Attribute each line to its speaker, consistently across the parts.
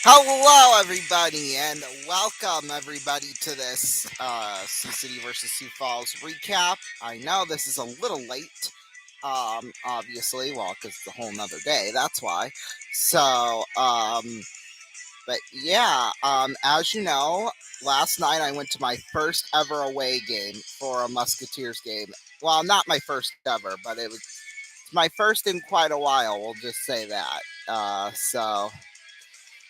Speaker 1: Hello, everybody, and welcome everybody to this Sioux City versus Sioux Falls recap. I know this is a little late, obviously, well, because it's a whole nother day. That's why. But yeah, as you know, last night I went to my first ever away game for a Musketeers game. Well, not my first ever, but it's my first in quite a while. We'll just say that. So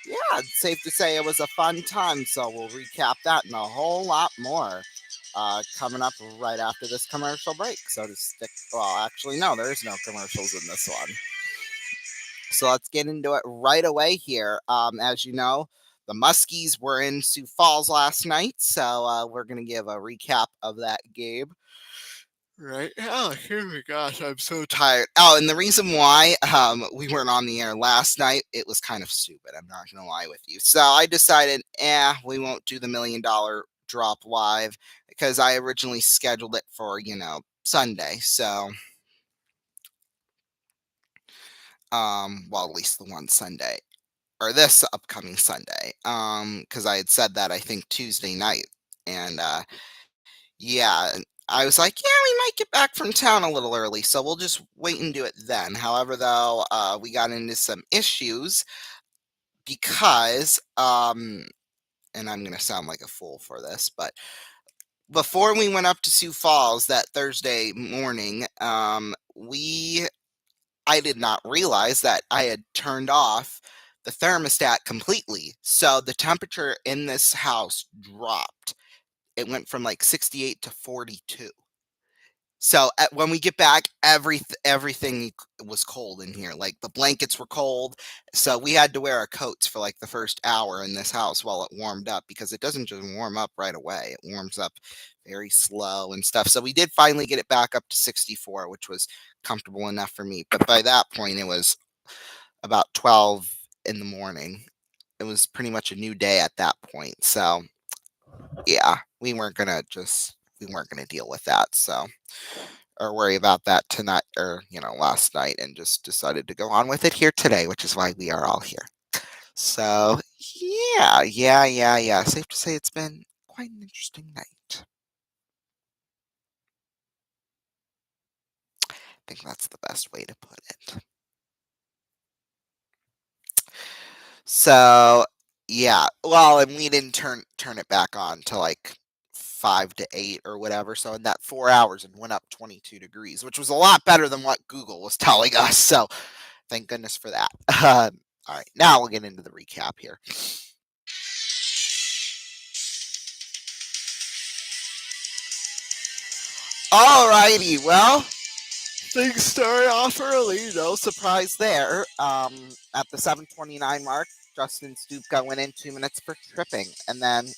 Speaker 1: yeah, it's safe to say it was a fun time. So we'll recap that and a whole lot more coming up right after this commercial break. So to stick, well, actually, no, there's no commercials in this one. So let's get into it right away here. As you know, the Muskies were in Sioux Falls last night, so we're gonna give a recap of that game. Right. Oh, here we gosh, I'm so tired. Oh, and the reason why we weren't on the air last night, it was kind of stupid. I'm not gonna lie with you. So I decided, we won't do the $1 million drop live because I originally scheduled it for, Sunday. So well, at least the one Sunday. Or this upcoming Sunday. Because I had said that I think Tuesday night. And yeah, I was like, yeah, we might get back from town a little early, so we'll just wait and do it then. However, though, we got into some issues because, and I'm gonna sound like a fool for this, but before we went up to Sioux Falls that Thursday morning, I did not realize that I had turned off the thermostat completely, so the temperature in this house dropped. It went from like 68 to 42. So when we get back, everything was cold in here. Like the blankets were cold, so we had to wear our coats for like the first hour in this house while it warmed up because it doesn't just warm up right away. It warms up very slow and stuff. So we did finally get it back up to 64, which was comfortable enough for me. But by that point, it was about 12 in the morning. It was pretty much a new day at that point. So yeah, we weren't gonna deal with that. So or worry about that tonight or last night and just decided to go on with it here today, which is why we are all here. So yeah, safe to say it's been quite an interesting night. I think that's the best way to put it. So yeah, well, and we didn't turn it back on to like 5 to 8 or whatever, so in that 4 hours it went up 22 degrees, which was a lot better than what Google was telling us, so thank goodness for that. All right, now we'll get into the recap here. Alrighty, well, things started off early. No surprise there. At the 7:29 mark, Justin Stupka went in 2 minutes for tripping, and then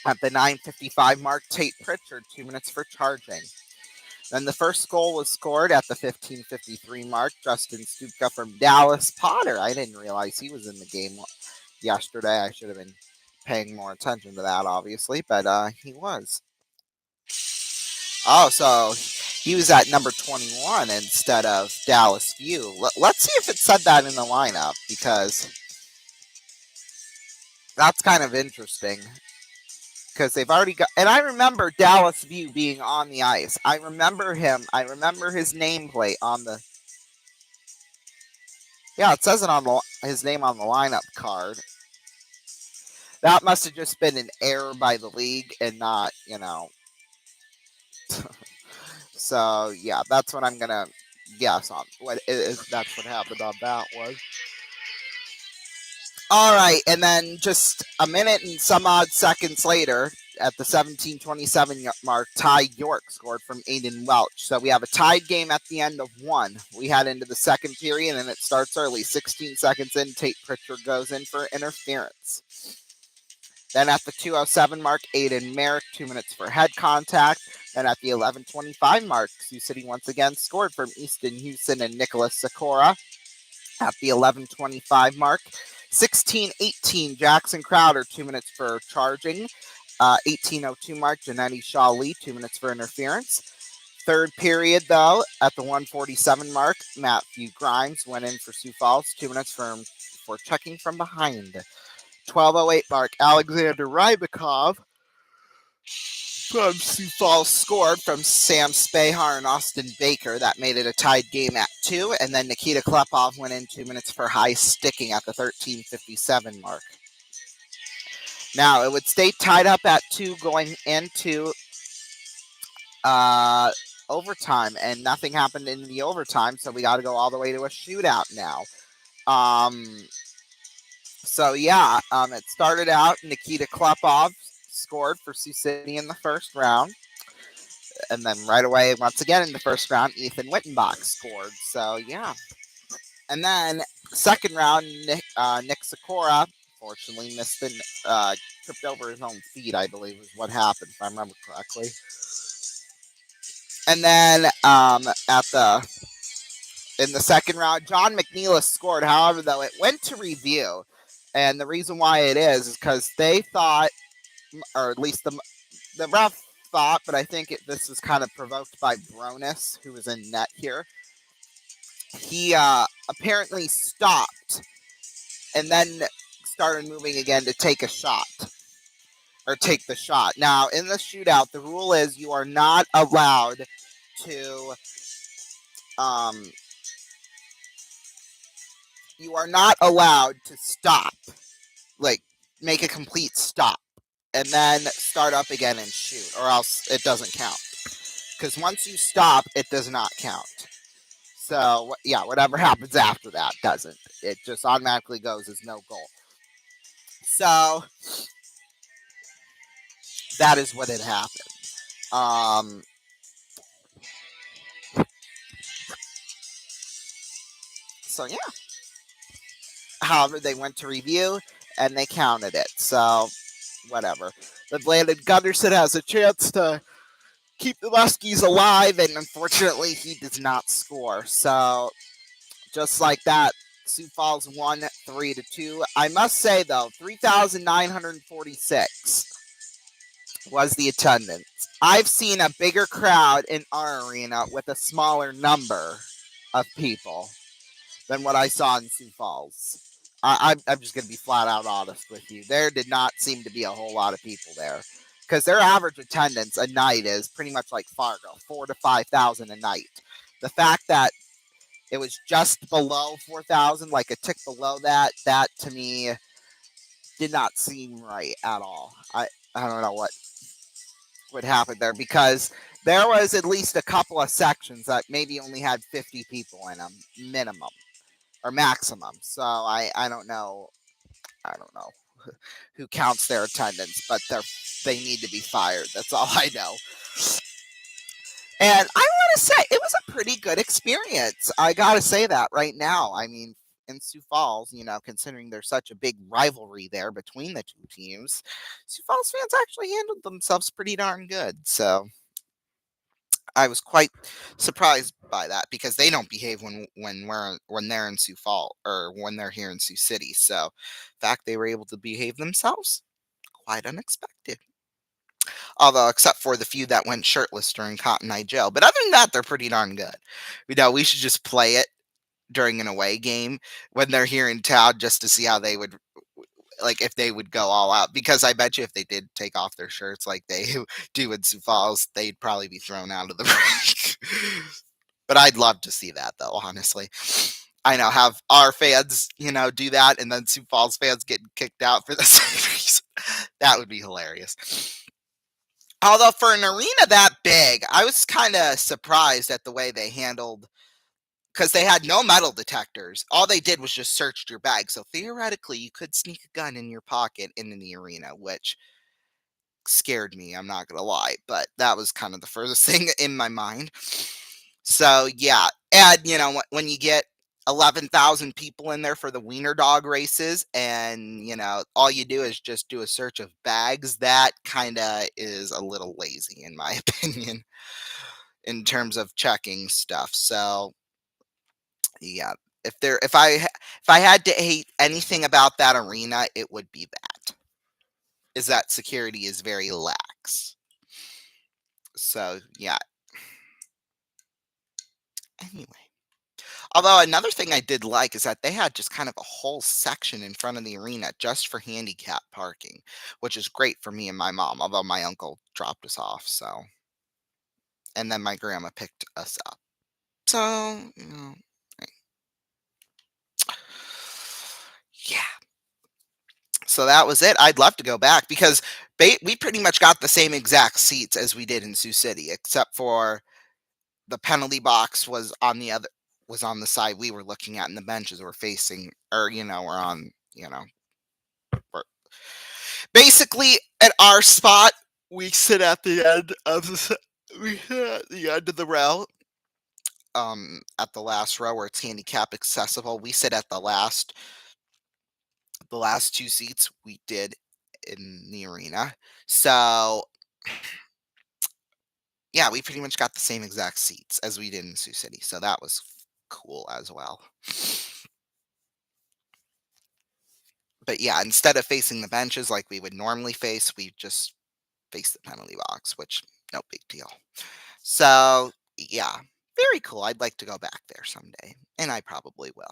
Speaker 1: at the 9:55 mark, Tate Pritchard 2 minutes for charging. Then the first goal was scored at the 15:53 mark. Justin Stupka from Dallas Potter. I didn't realize he was in the game yesterday. I should have been paying more attention to that, obviously, but he was. Oh, so he was at number 21 instead of Dallas View. Let's see if it said that in the lineup because that's kind of interesting. Because they've already got, and I remember Dallas View being on the ice. I remember him. I remember his nameplate on the. Yeah, it says it on his name on the lineup card. That must have just been an error by the league and not. So yeah, that's what I'm gonna guess on. What is that's what happened on that one. All right, and then just a minute and some odd seconds later, at the 17:27 mark, Ty York scored from Aiden Welch. So we have a tied game at the end of one. We head into the second period, and it starts early. 16 seconds in, Tate Pritchard goes in for interference. Then at the 2:07 mark, Aiden Merrick, 2 minutes for head contact. Then at the 11:25 mark, Sioux City once again scored from Easton Houston and Nicholas Sikora. At the 11:25 mark, 16:18, Jackson Crowder, 2 minutes for charging. 18:02 mark, Janetti Shaw Lee, 2 minutes for interference. Third period, though, at the 1:47 mark, Matthew Grimes went in for Sioux Falls, 2 minutes before checking from behind. 12:08 mark, Alexander Rybakov from Sioux Falls scored from Sam Spahar and Austin Baker. That made it a tied game at 2, and then Nikita Klepov went in 2 minutes for high sticking at the 13:57 mark. Now, it would stay tied up at 2 going into overtime, and nothing happened in the overtime, so we got to go all the way to a shootout now. It started out, Nikita Klepov scored for Sioux City in the first round. And then right away, once again in the first round, Ethan Wittenbach scored. So, yeah. And then second round, Nick Sikora, fortunately, tripped over his own feet, I believe is what happened, if I remember correctly. And then in the second round, John McNeilis scored. However, though, it went to review. And the reason why it is because they thought, or at least the ref thought, but I think this was kind of provoked by Bronis, who was in net here. He apparently stopped and then started moving again to take a shot. Or take the shot. Now, in the shootout, the rule is you are not allowed to stop, like make a complete stop, and then start up again and shoot, or else it doesn't count. Because once you stop, it does not count. So, yeah, whatever happens after that doesn't. It just automatically goes as no goal. So, that is what had happened. So, yeah. However, they went to review, and they counted it. So, whatever. But Landon Gunderson has a chance to keep the Muskies alive, and unfortunately, he does not score. So, just like that, Sioux Falls won 3-2. I must say, though, 3,946 was the attendance. I've seen a bigger crowd in our arena with a smaller number of people than what I saw in Sioux Falls. I'm just going to be flat out honest with you. There did not seem to be a whole lot of people there. Because their average attendance a night is pretty much like Fargo, 4,000 to 5,000 a night. The fact that it was just below 4,000, like a tick below that to me did not seem right at all. I don't know what would happen there, because there was at least a couple of sections that maybe only had 50 people in them, minimum or maximum. So I don't know. I don't know who counts their attendance, but they need to be fired. That's all I know. And I want to say it was a pretty good experience. I got to say that right now. I mean, in Sioux Falls, considering there's such a big rivalry there between the two teams, Sioux Falls fans actually handled themselves pretty darn good. So I was quite surprised by that, because they don't behave when they're in Sioux Falls, or when they're here in Sioux City. So, the fact they were able to behave themselves, quite unexpected. Although, except for the few that went shirtless during Cotton Eye Joe. But other than that, they're pretty darn good. We should just play it during an away game when they're here in town, just to see how they would, like, if they would go all out. Because I bet you if they did take off their shirts like they do in Sioux Falls, they'd probably be thrown out of the rink. But I'd love to see that, though, honestly. I know, have our fans, do that, and then Sioux Falls fans getting kicked out for the same reason. That would be hilarious. Although for an arena that big, I was kind of surprised at the way they handled, because they had no metal detectors. All they did was just searched your bag. So theoretically, you could sneak a gun in your pocket in the arena, which scared me, I'm not going to lie. But that was kind of the furthest thing in my mind. So, yeah. And, when you get 11,000 people in there for the wiener dog races, and all you do is just do a search of bags, that kind of is a little lazy, in my opinion, in terms of checking stuff. So, yeah, if I had to hate anything about that arena, it would be that security is very lax. So, yeah. Anyway. Although another thing I did like is that they had just kind of a whole section in front of the arena just for handicap parking, which is great for me and my mom, although my uncle dropped us off, so and then my grandma picked us up. So, yeah. So that was it. I'd love to go back because we pretty much got the same exact seats as we did in Sioux City, except for the penalty box was on the side we were looking at, and the benches were facing, or were on, we're, basically at our spot. We sit at the end of we sit at the end of the row, at the last row where it's handicap accessible. We sit at the last two seats we did in the arena. So yeah, we pretty much got the same exact seats as we did in Sioux City. So that was cool as well. But yeah, instead of facing the benches like we would normally face, we just face the penalty box, which no big deal. So yeah, very cool. I'd like to go back there someday, and I probably will.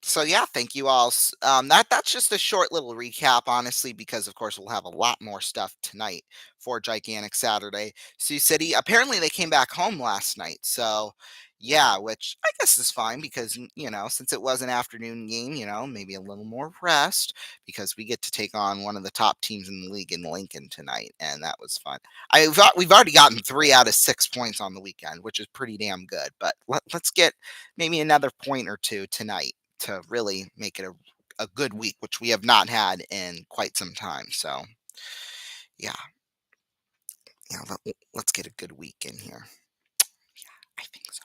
Speaker 1: So yeah, thank you all. That's just a short little recap, honestly, because of course we'll have a lot more stuff tonight for Gigantic Saturday. Sioux City, apparently they came back home last night, so yeah, which I guess is fine because since it was an afternoon game, maybe a little more rest because we get to take on one of the top teams in the league in Lincoln tonight, and that was fun. I thought we've already gotten 3 out of 6 points on the weekend, which is pretty damn good. But let's get maybe another point or two tonight to really make it a good week, which we have not had in quite some time. So yeah, let's get a good week in here. I think so.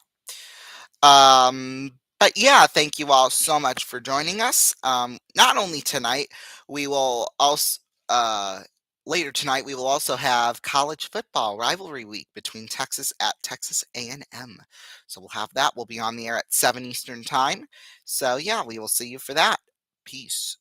Speaker 1: But yeah, thank you all so much for joining us. Not only tonight, we will also later tonight we will also have college football rivalry week between Texas at Texas A&M. So we'll have that. We'll be on the air at 7 Eastern time. So yeah, we will see you for that. Peace.